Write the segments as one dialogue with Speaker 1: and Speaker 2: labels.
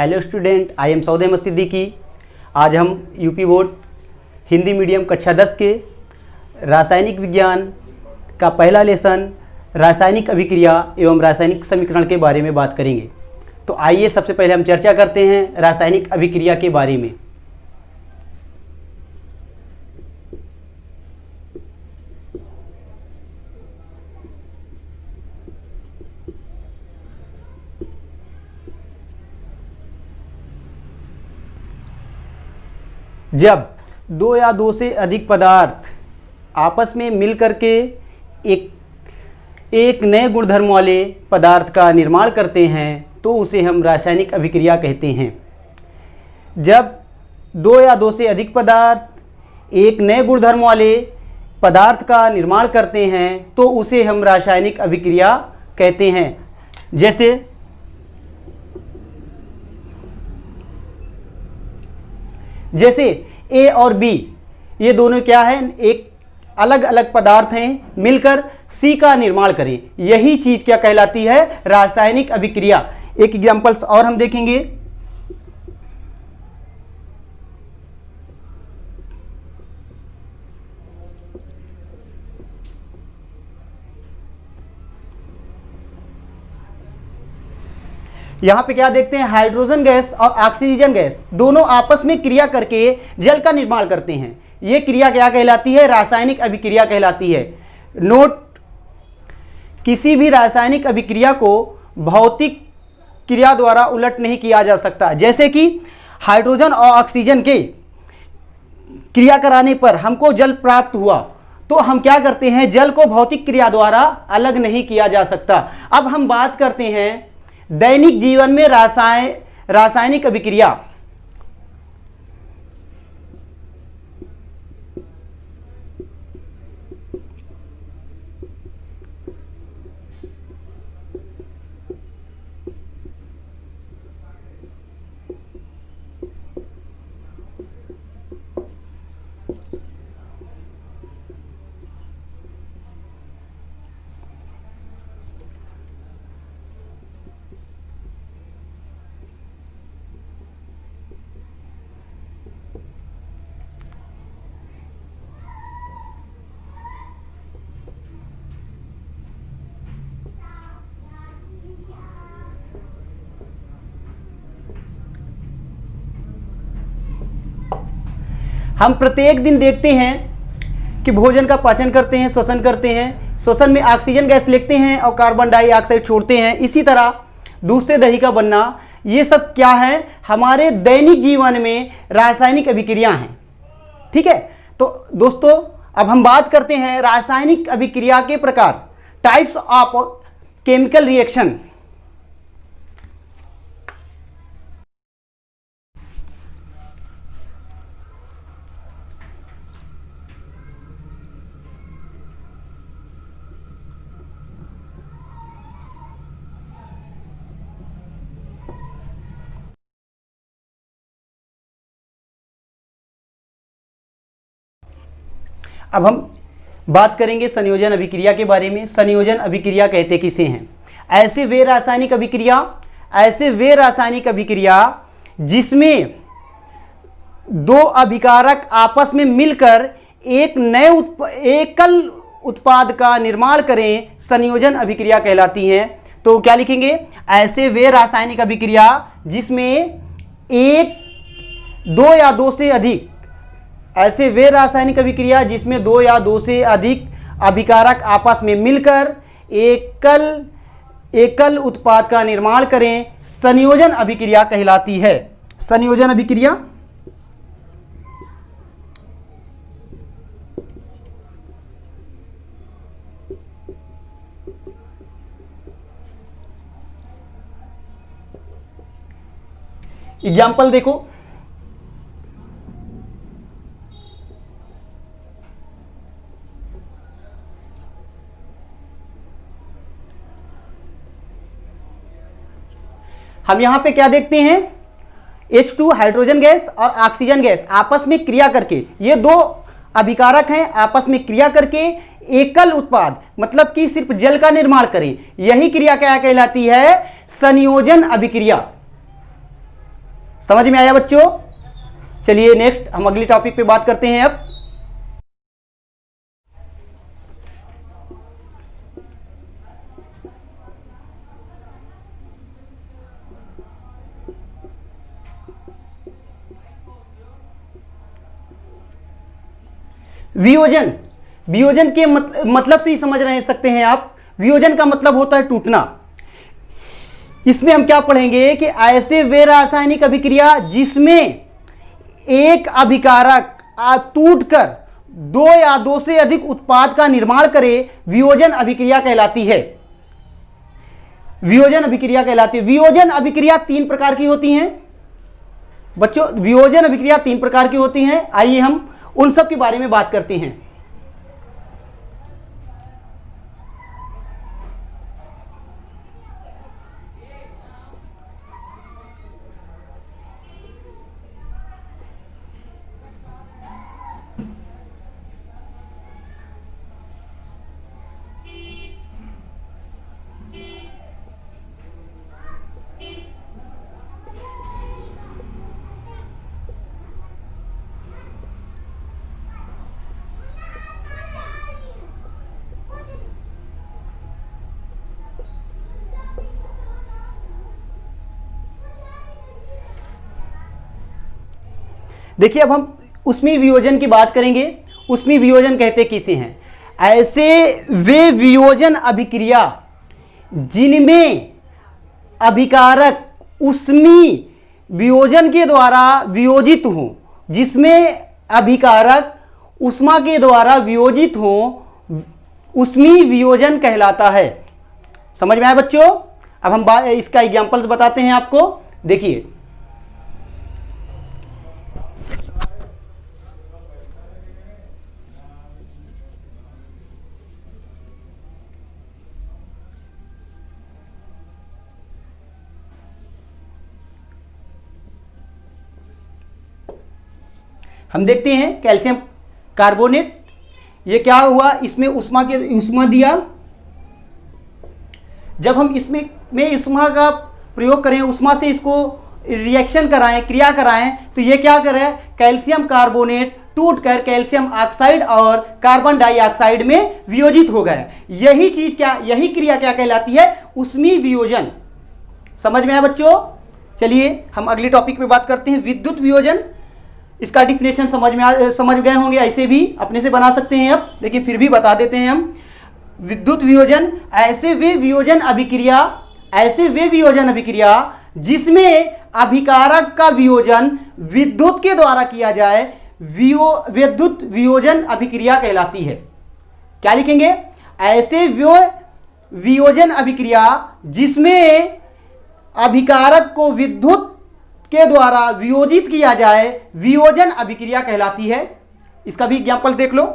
Speaker 1: Hello student, I am Saud Ahmed Siddiqui. आज हम UP board Hindi medium कक्षा 10 के रासायनिक विज्ञान का पहला लेसन रासायनिक अभिक्रिया एवं रासायनिक समीकरण के बारे में बात करेंगे। तो आइए सबसे पहले हम चर्चा करते हैं रासायनिक अभिक्रिया के बारे में। जब दो या दो से अधिक पदार्थ आपस में मिलकर के एक नए गुणधर्म वाले पदार्थ का निर्माण करते हैं तो उसे हम रासायनिक अभिक्रिया कहते हैं। जब दो या दो से अधिक पदार्थ एक नए गुणधर्म वाले पदार्थ का निर्माण करते हैं तो उसे हम रासायनिक अभिक्रिया कहते हैं। जैसे ए और बी ये दोनों क्या है, एक अलग अलग पदार्थ हैं, मिलकर सी का निर्माण करें, यही चीज क्या कहलाती है, रासायनिक अभिक्रिया। एक एग्जांपल्स और हम देखेंगे। यहां पे क्या देखते हैं, हाइड्रोजन गैस और ऑक्सीजन गैस दोनों आपस में क्रिया करके जल का निर्माण करते हैं। यह क्रिया क्या कहलाती है, रासायनिक अभिक्रिया कहलाती है। नोट, किसी भी रासायनिक अभिक्रिया को भौतिक क्रिया द्वारा उलट नहीं किया जा सकता। जैसे कि हाइड्रोजन और ऑक्सीजन के क्रिया कराने पर हमको जल प्राप्त हुआ तो हम क्या करते हैं, जल को भौतिक क्रिया द्वारा अलग नहीं किया जा सकता। अब हम बात करते हैं दैनिक जीवन में रासायनिक अभिक्रिया। हम प्रत्येक दिन देखते हैं कि भोजन का पाचन करते हैं, श्वसन करते हैं, श्वसन में ऑक्सीजन गैस लेते हैं और कार्बन डाइऑक्साइड छोड़ते हैं। इसी तरह दूध से दही का बनना, ये सब क्या है, हमारे दैनिक जीवन में रासायनिक अभिक्रिया हैं। ठीक है, तो दोस्तों अब हम बात करते हैं रासायनिक अभिक्रिया के प्रकार, टाइप्स ऑफ केमिकल रिएक्शन। अब हम बात करेंगे संयोजन अभिक्रिया के बारे में। संयोजन अभिक्रिया कहते किसे हैं, ऐसे वे रासायनिक अभिक्रिया जिसमें दो अभिकारक आपस में मिलकर एक नए एकल उत्पाद का निर्माण करें, संयोजन अभिक्रिया कहलाती हैं। तो क्या लिखेंगे, ऐसे वे रासायनिक अभिक्रिया जिसमें दो या दो से अधिक, ऐसे वे रासायनिक अभिक्रिया जिसमें दो या दो से अधिक अभिकारक आपस में मिलकर एकल उत्पाद का निर्माण करें, संयोजन अभिक्रिया कहलाती है। संयोजन अभिक्रिया एग्जाम्पल देखो, हम यहां पे क्या देखते हैं, H2 हाइड्रोजन गैस और ऑक्सीजन गैस आपस में क्रिया करके, ये दो अभिकारक हैं, आपस में क्रिया करके एकल उत्पाद मतलब कि सिर्फ जल का निर्माण करें, यही क्रिया क्या कहलाती है? संयोजन अभिक्रिया। समझ में आया बच्चों? चलिए नेक्स्ट हम अगली टॉपिक पे बात करते हैं अब। वियोजन, वियोजन के मतलब से ही समझ रहे सकते हैं आप। वियोजन का मतलब होता है टूटना। इसमें हम क्या पढ़ेंगे कि ऐसे वे रासायनिक अभिक्रिया जिसमें एक अभिकारक टूटकर दो या दो से अधिक उत्पाद का निर्माण करे, वियोजन अभिक्रिया कहलाती है। वियोजन अभिक्रिया कहलाती है। वियोजन अभिक्रिया 3 प्रकार की होती हैं बच्चों। वियोजन अभिक्रिया 3 प्रकार की होती हैं। आइए हम उन सब के बारे में बात करते हैं। देखिए अब हम उष्मीय वियोजन की बात करेंगे। उष्मीय वियोजन कहते किसे हैं? ऐसे वे वियोजन अभिक्रिया जिनमें अभिकारक उष्मीय वियोजन के द्वारा वियोजित हो, जिसमें अभिकारक उष्मा के द्वारा वियोजित हो, उष्मीय वियोजन कहलाता है। समझ में आया बच्चों? अब हम इसका एग्जांपल्स बताते हैं आपको। देखिए हम देखते हैं कैल्शियम कार्बोनेट। ये क्या हुआ, इसमें उष्मा दिया। जब हम इसमें उष्मा का प्रयोग करें, उष्मा से इसको रिएक्शन कराएं, क्रिया कराएं, तो ये क्या करे, कैल्शियम कार्बोनेट टूटकर कैल्शियम ऑक्साइड और कार्बन डाइऑक्साइड में वियोजित हो गया। यही चीज क्या, यही क्रिया क्या कहलाती है? उष्मीय वियोजन। समझ में आया बच्चों? चलिए हम अगले टॉपिक पे बात करते हैं, विद्युत वियोजन। इसका डिफिनेशन समझ गए होंगे, ऐसे भी अपने से बना सकते हैं अब, लेकिन फिर भी बता देते हैं हम। विद्युत वियोजन ऐसे वे वियोजन अभिक्रिया जिसमें अभिकारक का वियोजन विद्युत के द्वारा किया जाए, विद्युत वियोजन अभिक्रिया कहलाती है। क्या लिखेंगे? ऐसे वियोजन अभिक्रिया जिसमें अभिकारक को विद्युत के द्वारा वियोजित किया जाए, वियोजन अभिक्रिया कहलाती है। इसका भी एग्जांपल देख लो।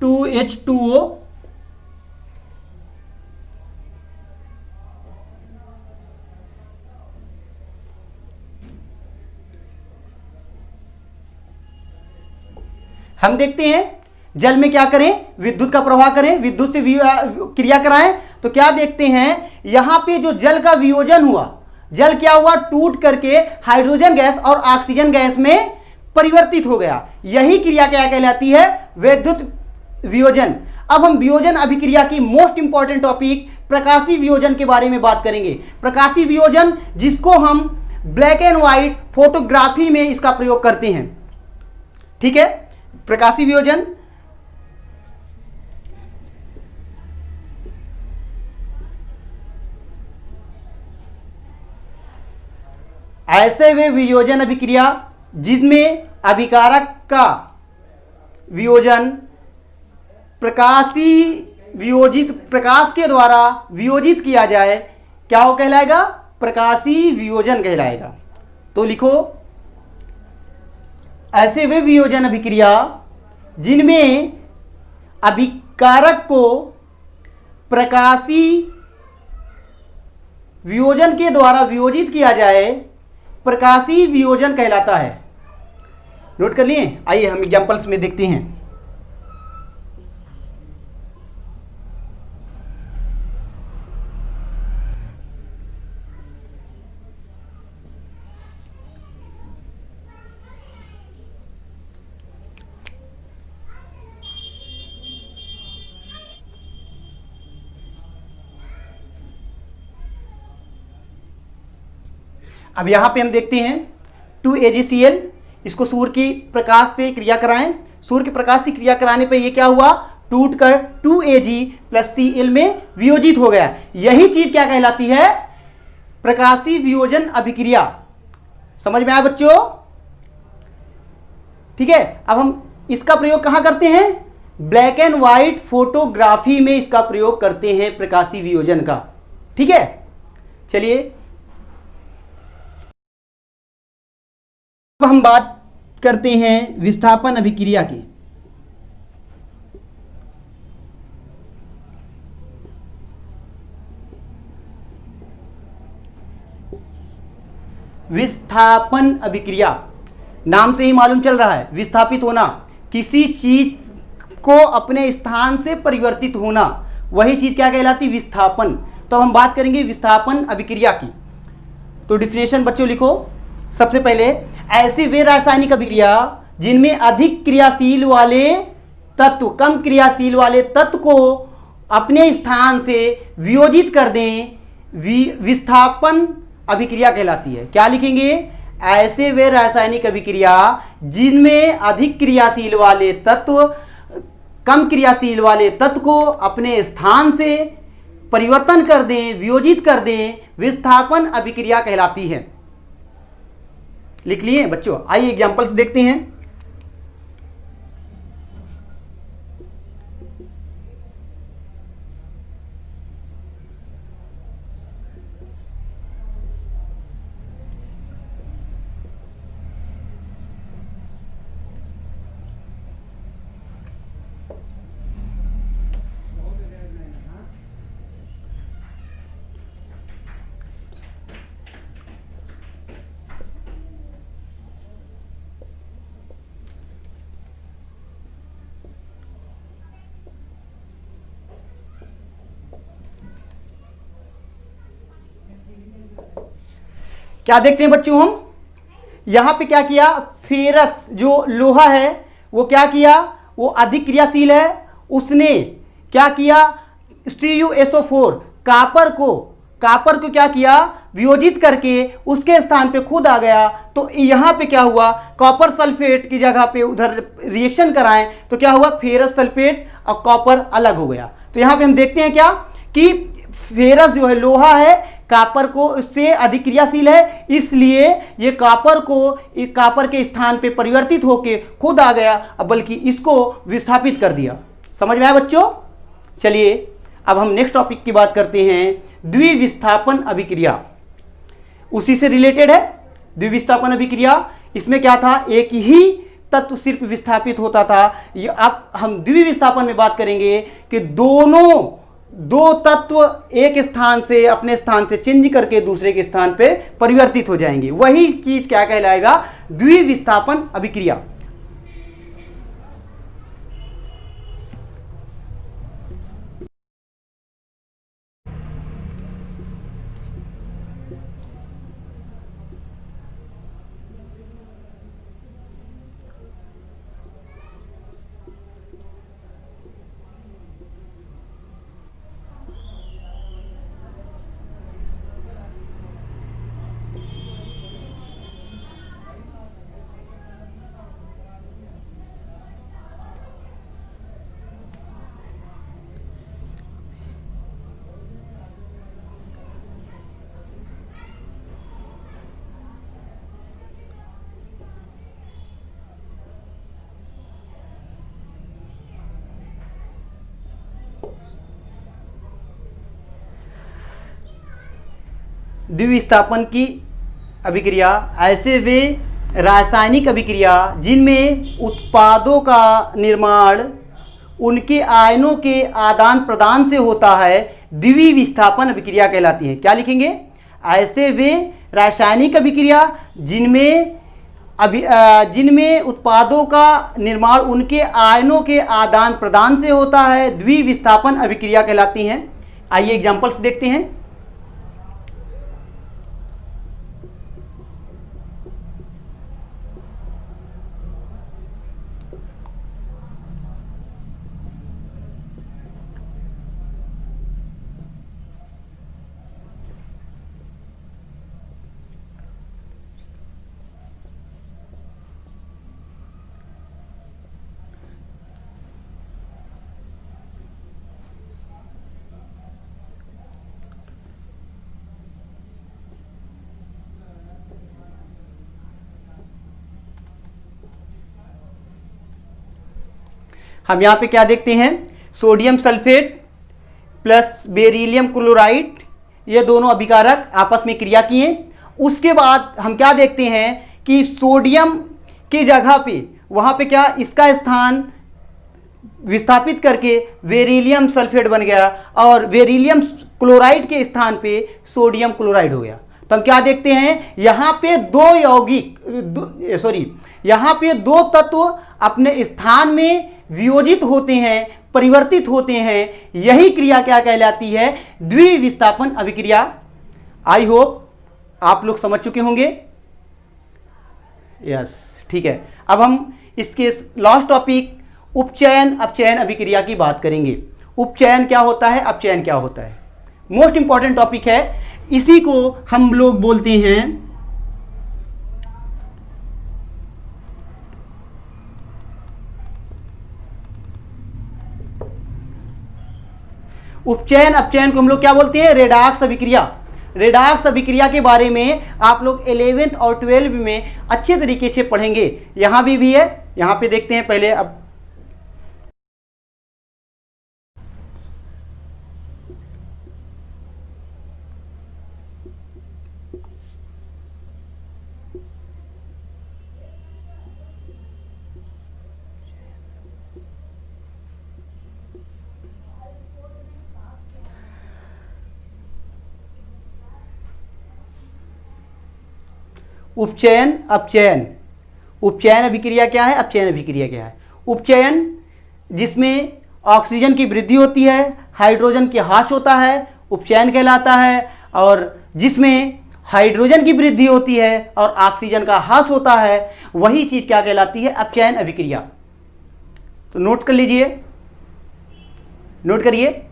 Speaker 1: 2H2O हम देखते हैं जल में क्या करें, विद्युत का प्रवाह करें, विद्युत से क्रिया कराएं, तो क्या देखते हैं यहां पे जो जल का वियोजन हुआ, जल क्या हुआ, टूट करके हाइड्रोजन गैस और ऑक्सीजन गैस में परिवर्तित हो गया। यही क्रिया क्या कहलाती है? विद्युत वियोजन। अब हम वियोजन अभिक्रिया की मोस्ट इंपॉर्टेंट टॉपिक प्रकाशीय वियोजन के बारे में बात करेंगे। प्रकाशीय वियोजन जिसको हम ब्लैक एंड व्हाइट फोटोग्राफी में इसका प्रयोग करते हैं। ठीक है, प्रकाशीय वियोजन ऐसे वे वियोजन अभिक्रिया जिसमें अभिकारक का वियोजन प्रकाश के द्वारा वियोजित किया जाए, क्या वो कहलाएगा? प्रकाशीय वियोजन कहलाएगा। तो लिखो, ऐसे वे वियोजन अभिक्रिया जिनमें अभिकारक को प्रकाशीय वियोजन के द्वारा वियोजित किया जाए, प्रकाशीय वियोजन कहलाता है। नोट कर लिए? आइए हम एग्जांपल्स में देखते हैं। अब यहां पे हम देखते हैं 2AgCl, इसको सूर्य की प्रकाश से क्रिया कराएं। सूर्य के प्रकाश से क्रिया कराने पे ये क्या हुआ, टूटकर 2Ag + Cl में वियोजित हो गया। यही चीज क्या कहलाती है, प्रकाशीय वियोजन अभिक्रिया। समझ में आया बच्चों? ठीक है। अब हम इसका प्रयोग कहां करते हैं, ब्लैक एंड व्हाइट फोटोग्राफी में इसका प्रयोग करते हैं प्रकाशीय वियोजन का। ठीक है, चलिए अब हम बात करते हैं विस्थापन अभिक्रिया की। विस्थापन अभिक्रिया, नाम से ही मालूम चल रहा है, विस्थापित होना, किसी चीज को अपने स्थान से परिवर्तित होना, वही चीज क्या कहलाती, विस्थापन। तो हम बात करेंगे विस्थापन अभिक्रिया की। तो डिफिनेशन बच्चों लिखो। सबसे पहले, ऐसी वे रासायनिक अभिक्रिया जिनमें अधिक क्रियाशील वाले तत्व कम क्रियाशील वाले तत्व को अपने स्थान से वियोजित कर दें, विस्थापन अभिक्रिया कहलाती है। क्या लिखेंगे, ऐसे वे रासायनिक अभिक्रिया जिनमें अधिक क्रियाशील वाले तत्व कम क्रियाशील वाले तत्व को अपने स्थान से परिवर्तन कर दें, वियोजित कर दें, विस्थापन अभिक्रिया कहलाती है। लिख लिए बच्चों? आइए एग्जांपल्स देखते हैं। क्या देखते हैं बच्चों, हम यहां पे क्या किया, फेरस जो लोहा है वो क्या किया, वो अधिक क्रियाशील है, उसने क्या किया, CuSO4 कापर को क्या किया, वियोजित करके उसके स्थान पे खुद आ गया। तो यहां पे क्या हुआ, कॉपर सल्फेट की जगह पे उधर रिएक्शन कराएं तो क्या हुआ, फेरस सल्फेट और कॉपर अलग हो गया। तो यहां पे हम देखते हैं क्या कि फेरस जो है लोहा है, कॉपर को इससे अधिक क्रियाशील है, इसलिए ये कॉपर के स्थान पे परिवर्तित होके खुद आ गया, बल्कि इसको विस्थापित कर दिया। समझ में आया बच्चों? चलिए अब हम नेक्स्ट टॉपिक की बात करते हैं, द्विविस्थापन अभिक्रिया। उसी से रिलेटेड है द्विविस्थापन अभिक्रिया। इसमें क्या था, एक ही तत्व सिर्फ विस्थापित होता था। ये अब हम द्विविस्थापन में बात करेंगे कि दो तत्व एक स्थान से अपने स्थान से चेंज करके दूसरे के स्थान पे परिवर्तित हो जाएंगे। वही चीज क्या कहलाएगा, द्विविस्थापन अभिक्रिया। द्विविस्थापन की अभिक्रिया, ऐसे वे रासायनिक अभिक्रिया जिनमें उत्पादों का निर्माण उनके आयनों के आदान प्रदान से होता है, द्विविस्थापन अभिक्रिया कहलाती है। क्या लिखेंगे, ऐसे वे रासायनिक अभिक्रिया जिनमें उत्पादों का निर्माण उनके आयनों के आदान प्रदान से होता है, द्विविस्थापन अभिक्रिया कहलाती हैं। आइए एग्जांपल्स देखते हैं। हम यहाँ पे क्या देखते हैं, sodium sulphate plus beryllium chloride, ये दोनों अभिकारक आपस में क्रिया किए। उसके बाद हम क्या देखते हैं कि सोडियम की जगह पे वहाँ पे क्या इसका स्थान विस्थापित करके बेरिलियम सल्फेट बन गया और बेरिलियम क्लोराइड के स्थान पे सोडियम क्लोराइड हो गया। तो हम क्या देखते हैं, यहाँ पे यहाँ पे दो तत्व अपने स्थान में वियोजित होते हैं, परिवर्तित होते हैं। यही क्रिया क्या कहलाती है, द्विविस्थापन अभिक्रिया। आई होप आप लोग समझ चुके होंगे। यस, ठीक है। अब हम इसके लास्ट टॉपिक उपचयन अपचयन अभिक्रिया की बात करेंगे। उपचयन क्या होता है, अपचयन क्या होता है, मोस्ट इंपॉर्टेंट टॉपिक है। इसी को हम लोग बोलते हैं उपचयन अपचयन को हम लोग क्या बोलते हैं, रेडॉक्स अभिक्रिया। रेडॉक्स अभिक्रिया के बारे में आप लोग 11th और 12th में अच्छे तरीके से पढ़ेंगे। यहां भी है, यहां पे देखते हैं पहले। अब उपचयन अपचयन, उपचयन अभिक्रिया क्या है, अपचयन अभिक्रिया क्या है। उपचयन जिसमें ऑक्सीजन की वृद्धि होती है, हाइड्रोजन की ह्रास होता है, उपचयन कहलाता है। और जिसमें हाइड्रोजन की वृद्धि होती है और ऑक्सीजन का ह्रास होता है, वही चीज क्या कहलाती है, अपचयन अभिक्रिया। तो नोट कर लीजिए, नोट करिए।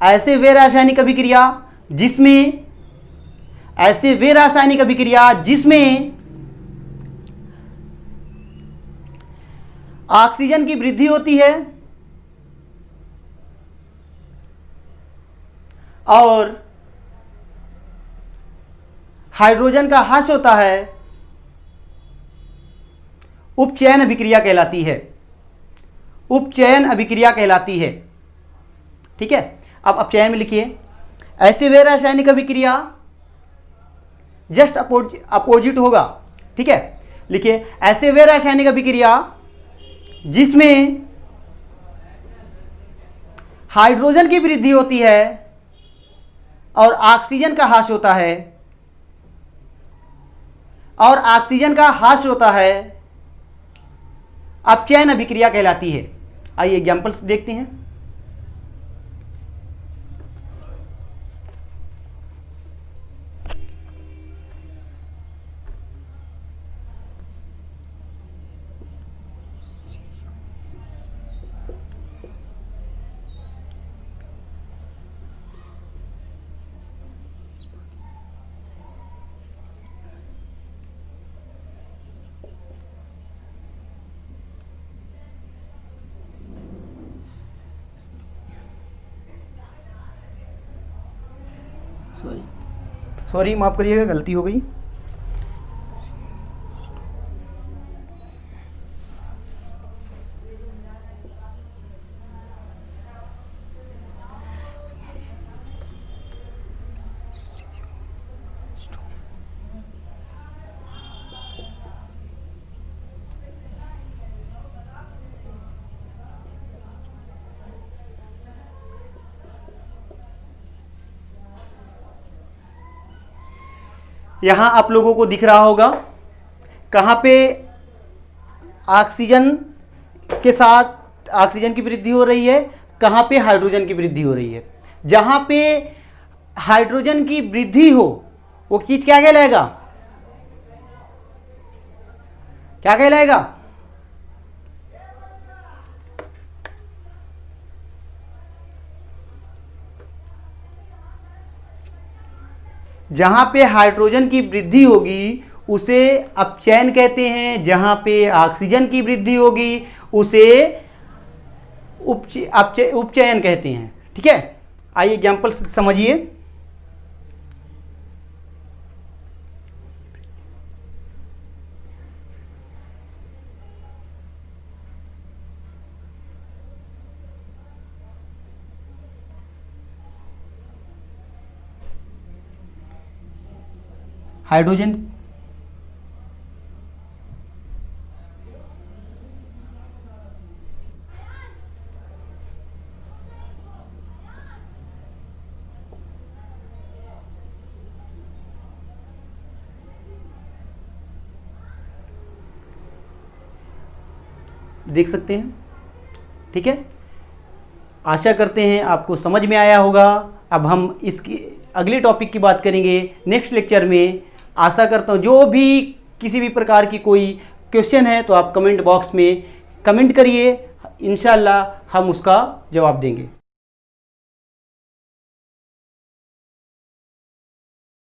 Speaker 1: ऐसे वे रासायनिक अभिक्रिया जिसमें ऑक्सीजन की वृद्धि होती है और हाइड्रोजन का ह्रास होता है, उपचयन अभिक्रिया कहलाती है। उपचयन अभिक्रिया कहलाती है, ठीक है। अब अपचयन में लिखिए, ऐसे वे रासायनिक अभिक्रिया जस्ट अपोजिट होगा, ठीक है। लिखिए, ऐसे वे रासायनिक अभिक्रिया जिसमें हाइड्रोजन की वृद्धि होती है और ऑक्सीजन का ह्रास होता है, अपचयन अभिक्रिया कहलाती है। आइए एग्जांपल्स देखते हैं। सॉरी माफ करिएगा, गलती हो गई। यहां आप लोगों को दिख रहा होगा कहां पे ऑक्सीजन के साथ ऑक्सीजन की वृद्धि हो रही है, कहां पे हाइड्रोजन की वृद्धि हो रही है। जहां पे हाइड्रोजन की वृद्धि हो वो चीज क्या कहलाएगा, क्या कहलाएगा, जहां पे हाइड्रोजन की वृद्धि होगी उसे अपचयन कहते हैं, जहां पे ऑक्सीजन की वृद्धि होगी उसे उपचयन कहते हैं, ठीक है। आइए एग्जांपल समझिए। हाइड्रोजन देख सकते हैं। ठीक है, आशा करते हैं आपको समझ में आया होगा। अब हम इसकी अगले टॉपिक की बात करेंगे नेक्स्ट लेक्चर में। आशा करता हूँ जो भी किसी भी प्रकार की कोई क्वेश्चन है तो आप कमेंट बॉक्स में कमेंट करिए, इंशाल्लाह हम उसका जवाब देंगे।